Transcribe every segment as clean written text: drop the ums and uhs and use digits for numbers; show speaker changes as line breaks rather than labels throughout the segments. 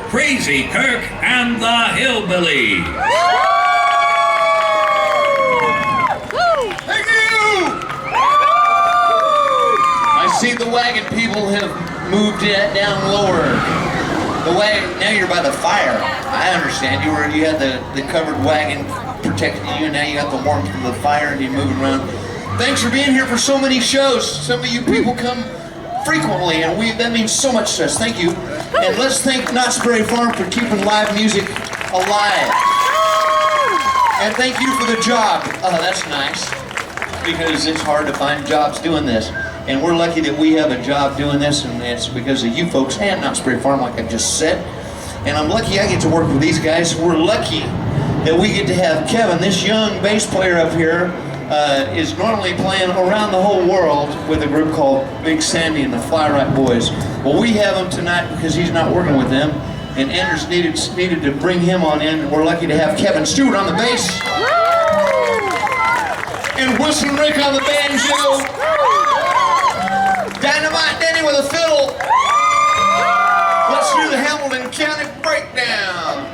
Krazy Kirk and the Hillbillies.
Thank you! I see the wagon people have moved it down lower. The wagon, now you're by the fire. I understand. You had the covered wagon protecting you, and now you got the warmth of the fire and you're moving around. Thanks for being here for so many shows. Some of you people come frequently, and that means so much to us. Thank you. And let's thank Knott Farm for keeping live music alive. And thank you for the job. Oh, that's nice, because it's hard to find jobs doing this. And we're lucky that we have a job doing this, and it's because of you folks and Knott Farm, like I just said. And I'm lucky I get to work with these guys. We're lucky that we get to have Kevin, this young bass player up here, is normally playing around the whole world with a group called Big Sandy and the Fly Right Boys. Well, we have him tonight because he's not working with them, and Anders needed to bring him on in, and we're lucky to have Kevin Stewart on the bass, and Whistle Rick on the banjo, Dynamite Danny with a fiddle. Let's do the Hamilton County Breakdown.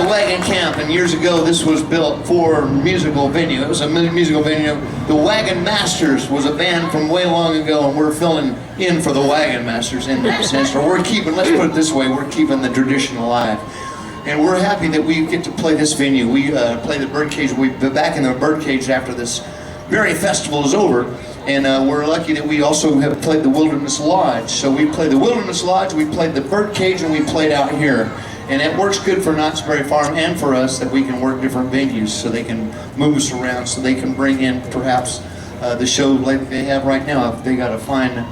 Wagon Camp, and years ago this was built for musical venue. It was a musical venue. The Wagon Masters was a band from way long ago, and we're filling in for the Wagon Masters in that sense. Or we're keeping, let's put it this way, we're keeping the tradition alive. And we're happy that we get to play this venue. We play the Birdcage. We'll be back in the Birdcage after this very festival is over. And we're lucky that we also have played the Wilderness Lodge. So we played the Wilderness Lodge, we played the Birdcage, and we played out here. And it works good for Knott Farm and for us that we can work different venues so they can move us around, so they can bring in perhaps the show like they have right now. They got a fine,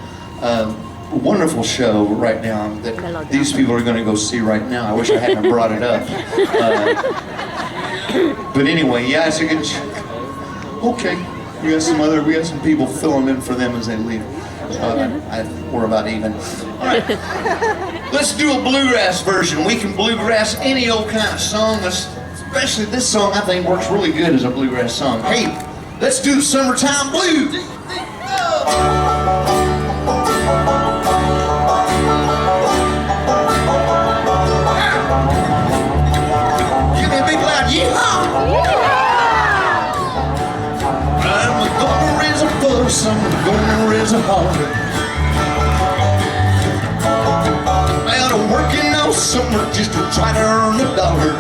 wonderful show right now that these people are going to go see right now. I wish I hadn't brought it up. But anyway, yeah, it's a good show. Okay, we got some people filling in for them as they leave. We're about even. All right, let's do a bluegrass version. We can bluegrass any old kind of song. Especially this song, I think, works really good as a bluegrass song. Hey, let's do the Summertime Blues. Give me a big loud yeehaw! harder. Well, I'm working all summer just to try to earn a dollar.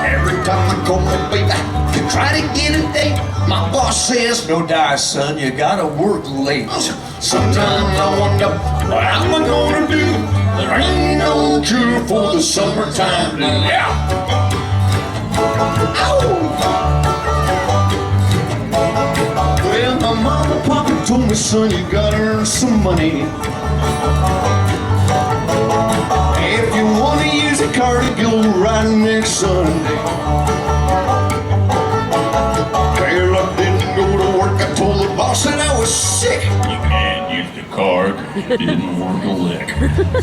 Every time I call my baby to try to get a date, my boss says, no dice, son, you gotta work late. Sometimes I wonder, what am I gonna do? There ain't no cure for the summertime blues. Yeah. Well, my mama and papa told me, son, you gotta earn some money. If you wanna use a car to go riding next Sunday. Well, I didn't go to work. I told the boss that I was sick.
You can't use the car 'cause it didn't work a lick.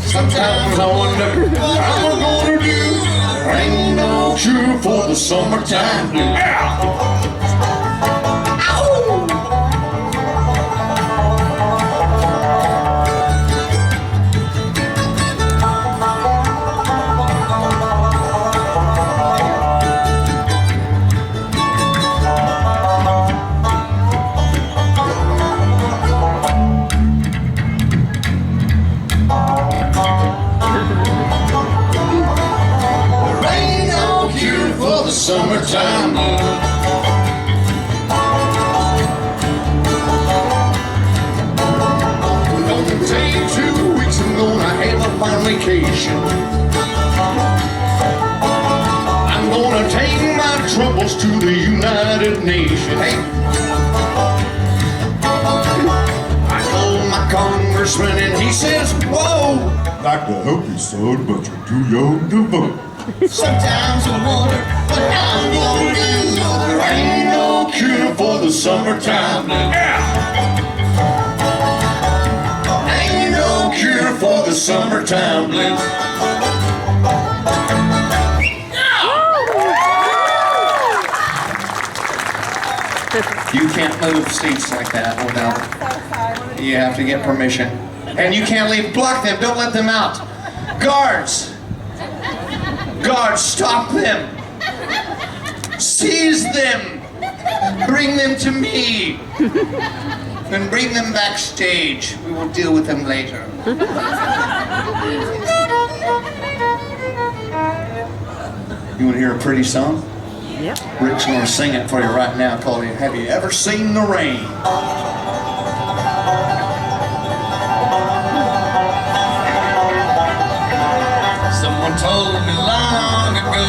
Sometimes I wonder what I'm gonna do. There ain't no cure for the summertime blues. Summertime blues. Gonna take 2 weeks, I'm gonna have a fine vacation. I'm gonna take my troubles to the United Nations. Hey, I told my congressman and he says, whoa,
Like to help you, son, but you're too young to vote.
sometimes I wonder what I'm gonna do. There ain't no cure for the summertime blues. Ain't no cure for the summertime blues. You can't move seats like that without. You have to get permission. And you can't leave. Block them. Don't let them out. Guards. Guards, stop them. Seize them. Bring them to me. And bring them backstage. We will deal with them later. You want to hear a pretty song?
Yep.
Rick's going to sing it for you right now called Have You Ever Seen the Rain? Someone told me long ago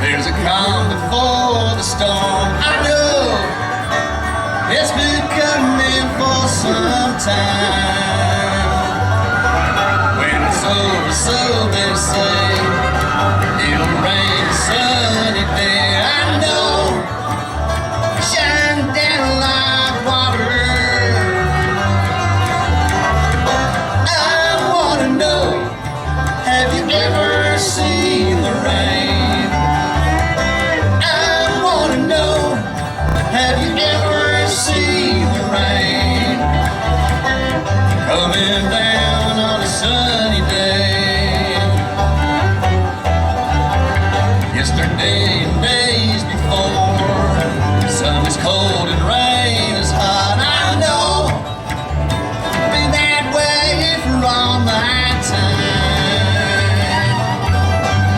there's a calm before the storm. I know it's been coming for some time. When it's over, so they say it'll rain a sunny day. I know, shine down like water. I wanna know, have you ever seen the rain? I wanna know, have you ever seen the rain? Coming down on a sunny day. Yesterday and days before, the sun is cold and rain is hot. I know, be that way for all my time.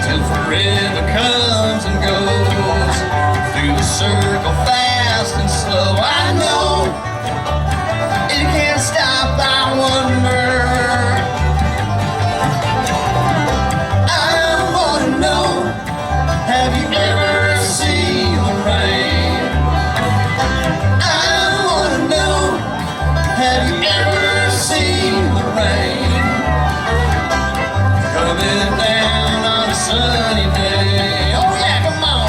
Till forever comes and goes, through the circle fast and slow. I know, it can't stop, I wonder. I wanna know, have you ever seen the rain? I wanna know, have you ever seen the rain? Coming down on a sunny day. Oh yeah, come on.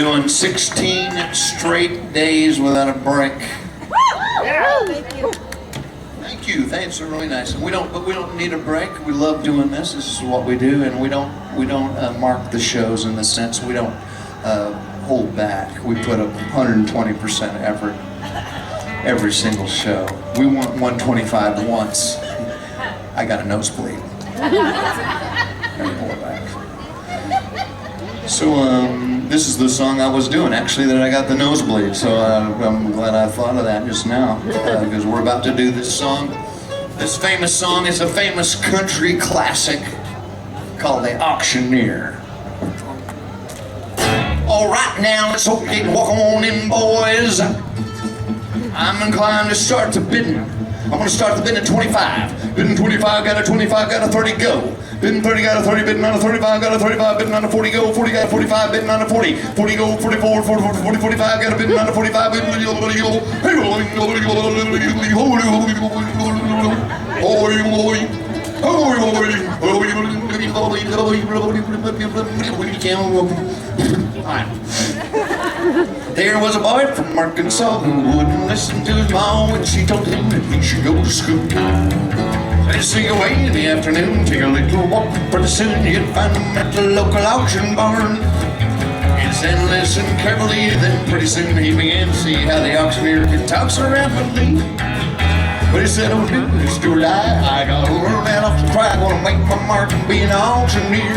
doing 16 straight days without a break. Thank you. Thanks. They're really nice. And we don't need a break. We love doing this. This is what we do, and we don't mark the shows in the sense we don't hold back. We put up 120% effort every single show. We want 125 once. I got a nosebleed. So this is the song I was doing actually that I got the nosebleed. So I'm glad I thought of that just now because we're about to do this song. This famous song is a famous country classic called The Auctioneer. All right now, let's hope you can walk on in, boys. I'm inclined to start the bidding. I'm gonna start the bidding at 25. Bidding 25, got a 25, got a 30, go. Bidding 30, got a 30, bidding on a 35, got a 35, bidding on a 40, go. 40, got a 45, bidding on a 40. 40, go, 44, 40, 45, got a bidding on a 45, bidding on a 40. There was a boy from Arkansas who wouldn't listen to his mom when she told him that he should go to school. Let's sing away in the afternoon, take a little walk, pretty soon you'd find him at the local auction barn. He said, listen carefully, then pretty soon he began to see how the auctioneer could talk so rapidly. But he said, oh dude, Stewart, I gotta learn that off the cry, I wanna make my mark and be an auctioneer.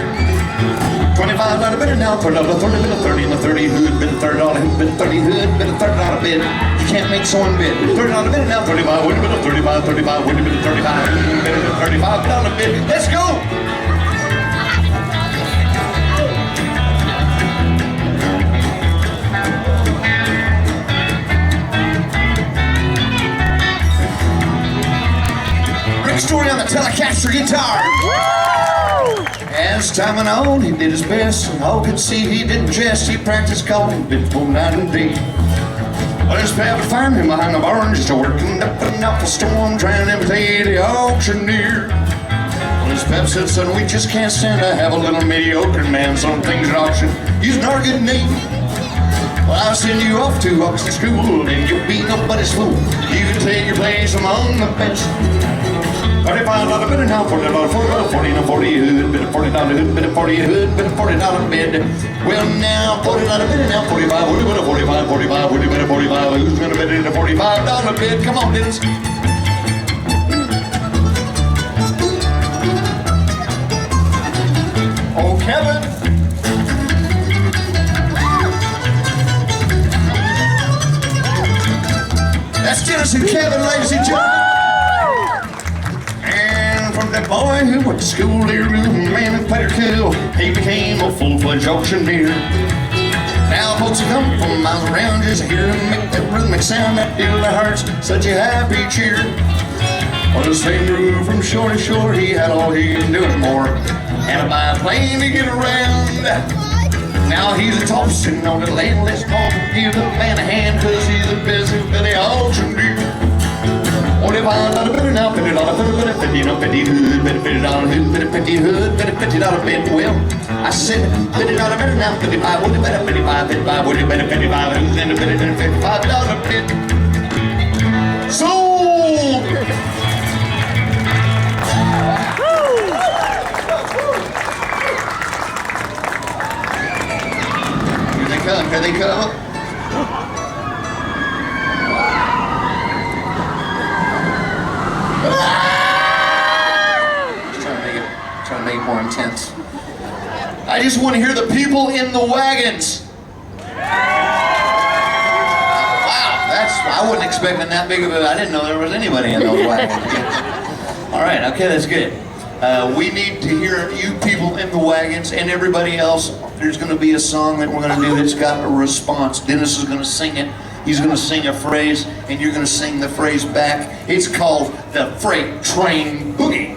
25 not a bid now, $30, 30, bid a 30, and a 30 hood, bid a $30 hood, bid a 30 hood, bid a $30 bid. You can't make someone bid. $30 bid now, 35, would have been a 35, 35, would have been a 35, bid a $35 bid. Let's go! Storey on the Telecaster guitar. As time went on, he did his best, and all could see he didn't jest. He practiced calling, bid full night and day. Well, his pal would find him behind the barn, just working up and up a storm, trying to imitate the auctioneer. Well, his pep said, son, we just can't stand to have a little mediocre man. Some things at auction, using our good name. Well, I'll send you off to auction school, and you'll be nobody's fool. You can take your place among the best. $35 bid now, $40, 40 and a 40 hood, bid a $40 hood, bid a 40 hood, bid a $40 bid. Well now, $40 bid now, 45, would have been a 45, 45, would have been a 45. Who's gonna bid in a $45 bid? Come on, Dennis. Oh, Kevin. That's Dennis and Kevin, ladies and gentlemen. From that boy who went to school here, man who played her cool, he became a full-fledged auctioneer. Now folks who come from miles around just hear him make that rhythmic sound that fills their hearts such a happy cheer. On his fame grew from shore to shore, he had all he could do and more. Had to buy a plane to get around. Now he's a top sitting on the label, let's call him, give the man a hand, cause he's a busy Billy auctioneer. $45 bid now, $50 bid, $50 hood, bid $50 hood, bid a $50 hood, bid a $50 bid. Well, I said $50 bid now, 55, would have been a 55, 55, would have been a 55, who's in a bid and a $55 bid. Sold! Here they come, here they come. Trying to make it more intense. I just want to hear the people in the wagons. Wow, I wasn't expecting that big of a, I didn't know there was anybody in those wagons. All right, okay, that's good. We need to hear you people in the wagons and everybody else. There's going to be a song that we're going to do that's got a response. Dennis is going to sing it. He's going to sing a phrase, and you're going to sing the phrase back. It's called the Freight Train Boogie.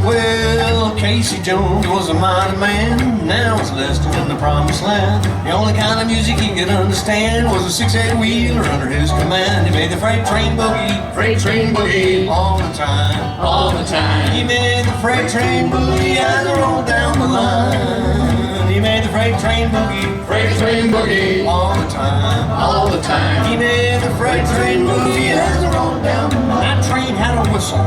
Well, Krazy
Casey Jones was a mighty man, now he's listed in the promised land. The only kind of music he could understand was a 6/8 wheeler under his command. He made the freight train boogie, all the time. He made the freight train boogie as it rolled down the line. He made the freight train boogie, all the time. He made the freight train boogie as it rolled down the line. That train had a whistle.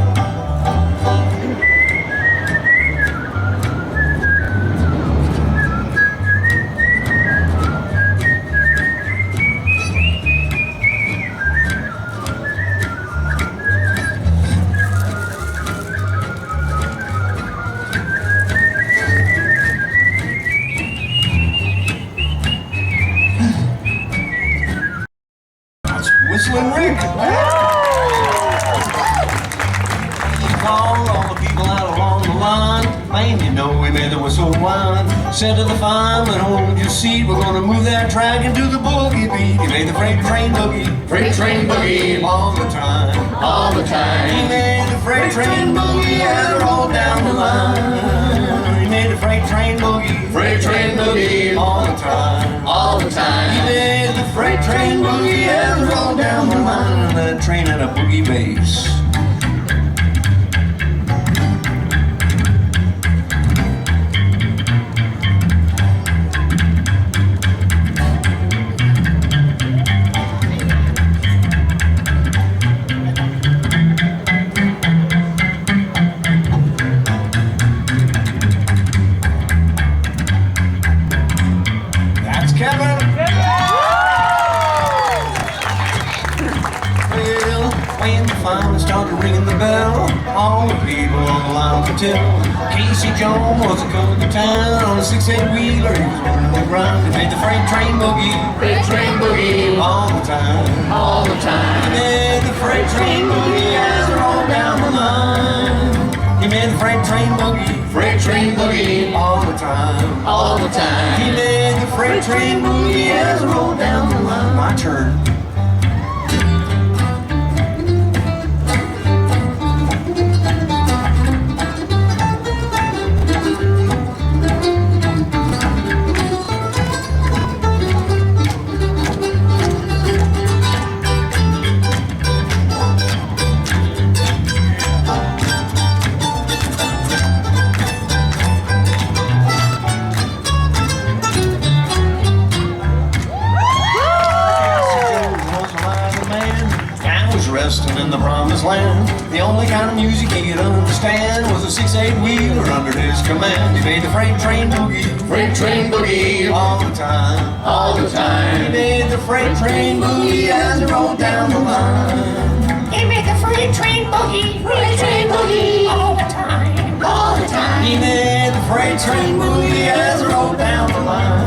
Whistling Rick. He called all the people out along the line. Man, you know we made the whistle whine. Said to the fireman, hold your seat. We're gonna move that track into the boogie beat. He made the freight train boogie, all the time. He made the freight train boogie as it rolled down the line. He made the freight train boogie, all the time. He made the freight train boogie as it rolled down the line. And that train had a boogie bass. Kevin. Well, when the fireman started ringing the bell, all the people on the line could tell Casey Jones was a coming to town on a 6/8 wheeler. He was running the ground. He made the freight train boogie, all the time. He made the freight train boogie as it rolled down the line. He made the freight train boogie, all the time. He made the freight train boogie as it rolled down the line. My turn. Resting in the promised land. The only kind of music he could understand was a 6/8 wheeler under his command. He made the freight train boogie, all the time. He made the freight train boogie as it rolled down the line.
He made the freight train boogie, all the time.
He made the freight train boogie as it rolled down the line.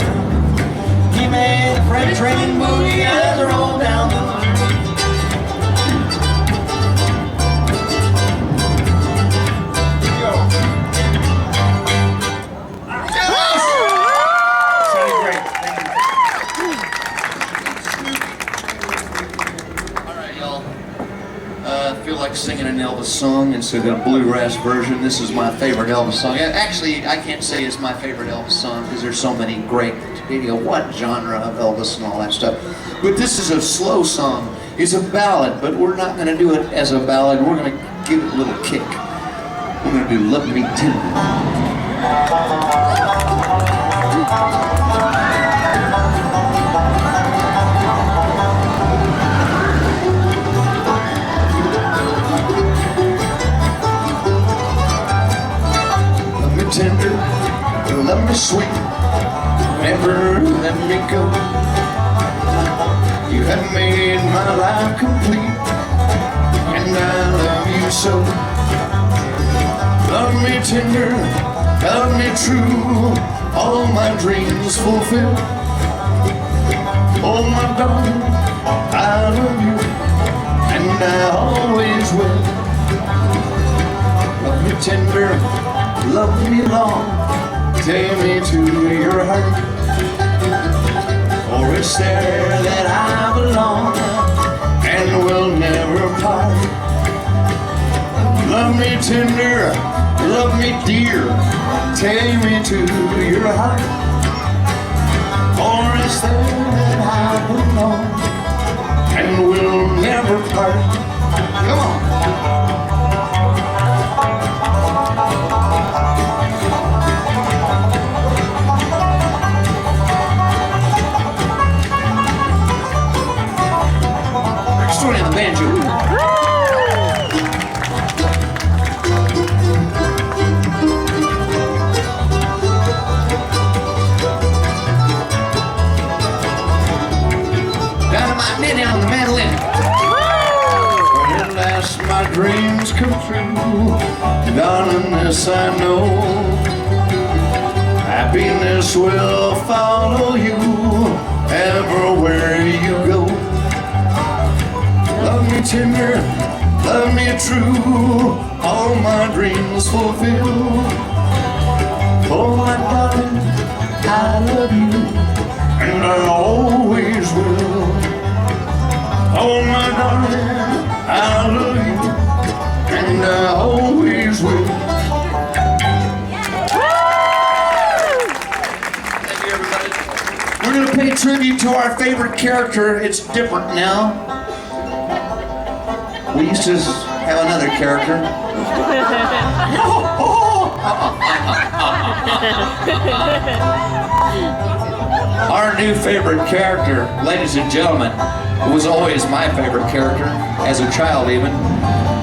He made the freight train boogie as it rolled down the line.
Like singing an Elvis song instead of a bluegrass version. This is my favorite Elvis song. Actually, I can't say it's my favorite Elvis song because there's so many great, what genre of Elvis and all that stuff. But this is a slow song. It's a ballad, but we're not going to do it as a ballad. We're going to give it a little kick. We're going to do Love Me Tender. Tender, love me sweet, never let me go. You have made my life complete, and I love you so. Love me tender, love me true, all my dreams fulfill. Oh my darling, I love you, and I always will. Love me tender, love me long, take me to your heart, for it's there that I belong, and will never part. Love me tender, love me dear,
take me to your heart, or is there that I belong, and we'll never part. Come on. Storey on the banjo. Dynamite Nanny on the mandolin. When at last my dreams come true, darling, this I know, happiness will follow you everywhere you go. Love me tender, love me true, all my dreams fulfill. Oh my darling, I love you, and I always will. Oh my darling, I love you, and I always will. Thank you, everybody. We're gonna pay tribute to our favorite character. It's different now. We used to have another character. Our new favorite character, ladies and gentlemen, was always my favorite character, as a child even,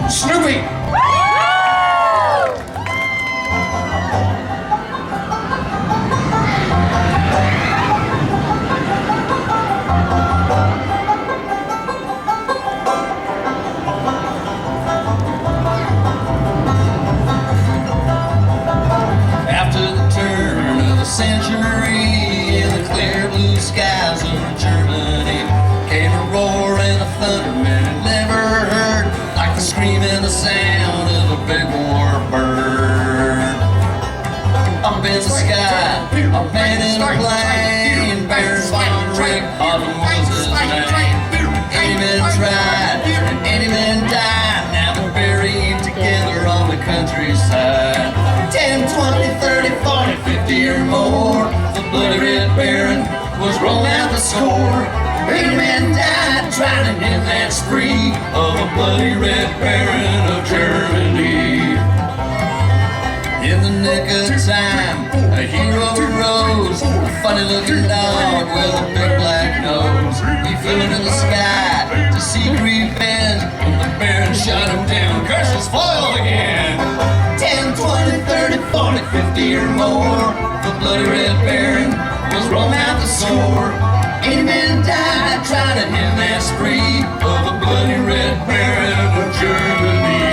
Snoopy! Century in the clear blue skies of Germany came a roar and a thunder man had never heard, like the scream and the sound of a big war bird. Up in the sky, a man in a plane, Baron von Richthofen was his name. 80 men tried and 80 men died, now they're buried together on the countryside. 10, 20, 30, 40, 50 or more, the bloody Red Baron was rolling out the score. 80 men died trying to end that spree of a bloody Red Baron of Germany. In the nick of time, a hero rose, a funny looking dog with a big black nose. He flew into the sky to seek revenge, and the Baron shot him down, curses foil again. 10, 20, 30, 40, 50 or more, the bloody Red Baron was rolling out the score. 80 men died trying to end that spree of the bloody Red Baron of Germany.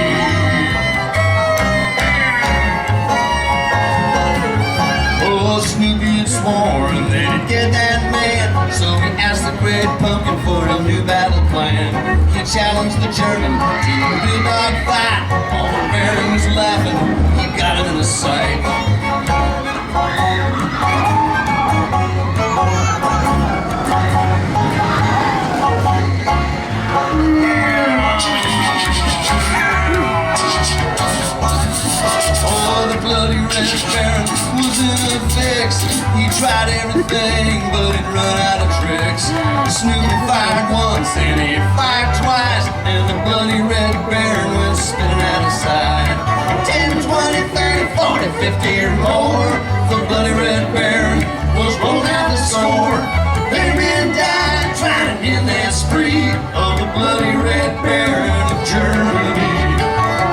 Oh, Snoopy had sworn they'd get that man, so he asked the Great Pumpkin for a new battle plan. He challenged the German to a big dog fight. All the Baron was laughing, he got him in the sight. Oh, the bloody Red Baron was in a fix. He tried everything, but he'd run out of tricks. Snoopy fired once, and he fired twice, and the bloody Red Baron went spinning out of sight. 10, 20, 30, 40, 50 or more, the bloody Red Baron was rolling out the score. 80 men died trying to end that spree of the bloody Red Baron of Germany.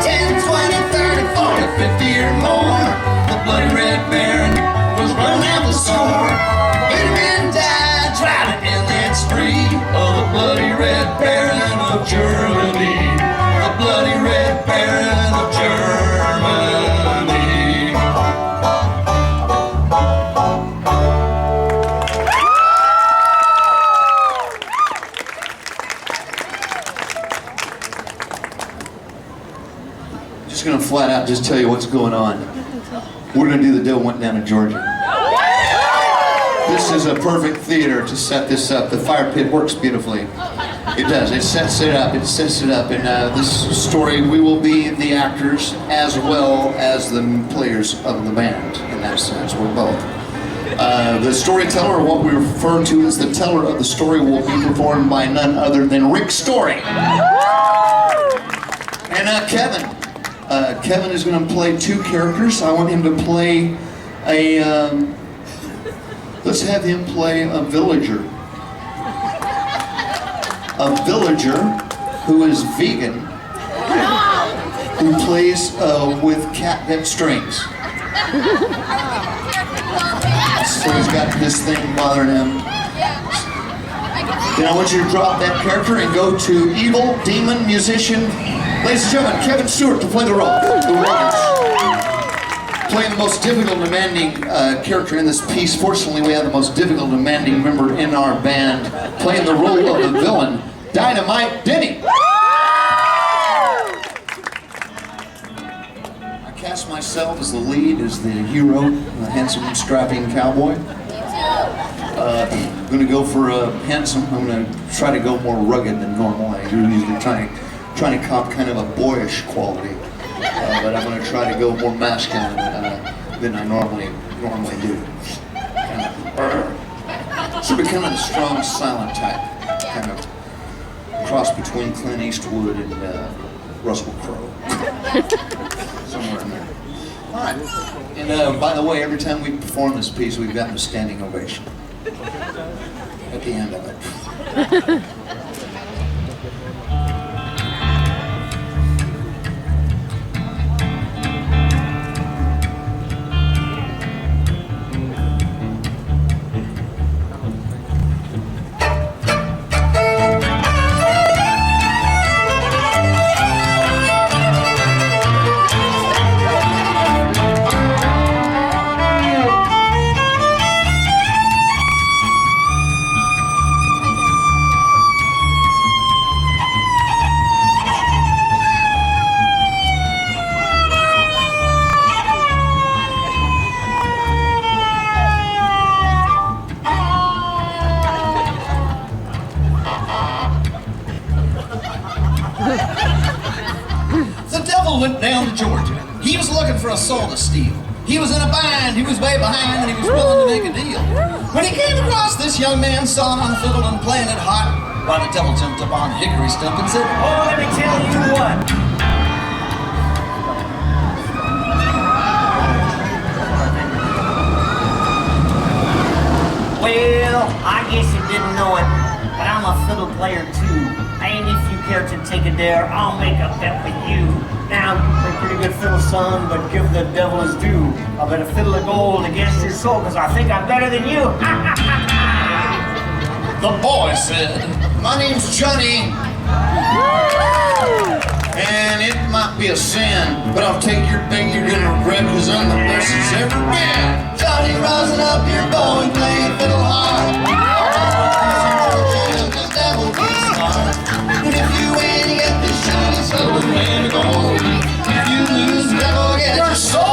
10, 20, 30, 40, 50 or more, the bloody Red Baron was running out the score. 80 men died trying to end that spree of the bloody Red Baron of Germany. The bloody Red Baron of Germany. Just gonna flat out just tell you what's going on. We're gonna do the Devil Went Down to Georgia.
this is a perfect theater to set this up. The fire pit works beautifully. It does. It sets it up. It sets it up. In this story, we will be the actors as well as the players of the band. In that sense, we're both. The storyteller, or what we refer to as the teller of the story, will be performed by none other than Rick Storey. And Kevin. Kevin is going to play two characters. I want him to play let's have him play a villager. A villager who is vegan, who plays with catnip strings. So he's got this thing bothering him. Then I want you to drop that character and go to evil, demon, musician. Ladies and gentlemen, Kevin Stewart to play the role. The Rollers. Playing the most difficult, demanding character in this piece. Fortunately, we have the most difficult, demanding member in our band playing the role of the villain, Dynamite Denny. I cast myself as the lead, as the hero, the handsome, strapping cowboy. I'm going to go for a handsome. I'm going to try to go more rugged than normal. I usually trying to cop kind of a boyish quality, but I'm going to try to go more masculine than I normally do. Should be kind of a strong, silent type, kind of cross between Clint Eastwood and Russell Crowe, somewhere in there. All right. And by the way, every time we perform this piece, we've gotten a standing ovation at the end of it.
Went down to Georgia. He was looking for a soul to steal. He was in a bind, he was way behind, and he was willing to make a deal. When he came across this young man sawing on the fiddle and playing it hot, why the devil jumped up on a hickory stump and said, "Oh, let me tell you what."
Well, I guess you didn't know it, but I'm a fiddle player too. And if you care to take a dare, I'll make a bet with you. Now, you play pretty good fiddle, son, but give the devil his due. I'll bet a fiddle of gold against your soul, cause I think I'm better than you.
The boy said, "My name's Johnny, and it might be a sin, but I'll take your bait, you're gonna regret, cause I'm the best that's ever been. Johnny, rising up your bow and playing fiddle hard. The devil be smart. And if you win, you get this shiny silver man of gold. If you lose, the devil gets your soul."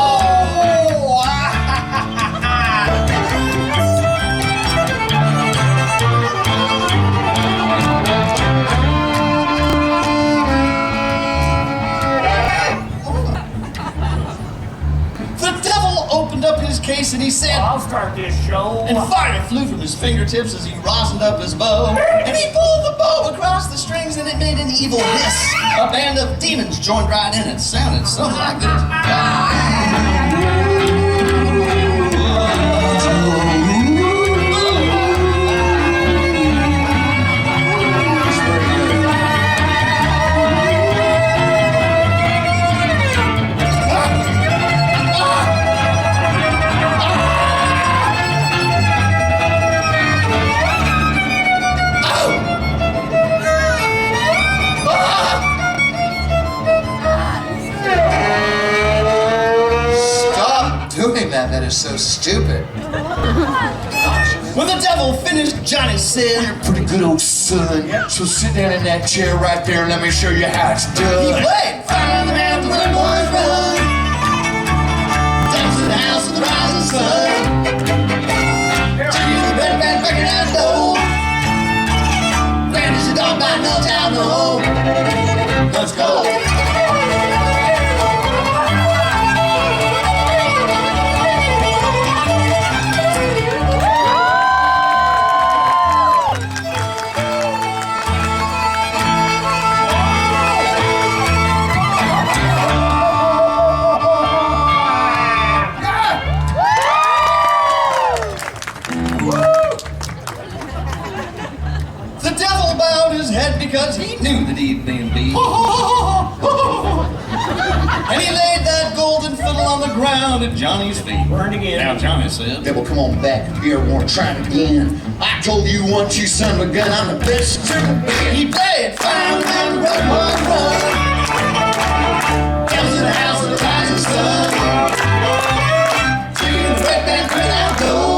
The devil opened up his case and he said,
I'll start this show.
and fire flew from his fingertips as he rosined up his bow. And he pulled the bow across the strings and it made an evil hiss. A band of demons joined right in. It sounded something like this. That is so stupid. When the devil finished, Johnny said, "You're a pretty good old son. So sit down in that chair right there and let me show you how it's done." He played "Fire the Mountain Where the Boys Run," "Down to the House of the Rising Sun," "To the no time to hold. Let's go. The devil bowed his head because he knew that he'd been beat. And he laid that golden fiddle on the ground at Johnny's feet.
Burned again.
Now Johnny said,
Devil, come on back if you ever want to try it again. I told you once, you son of a gun, I'm the best to be.
he played Fire and Run, Run, Run. Comes in the house of the rising sun. Singing, break that grin out, go.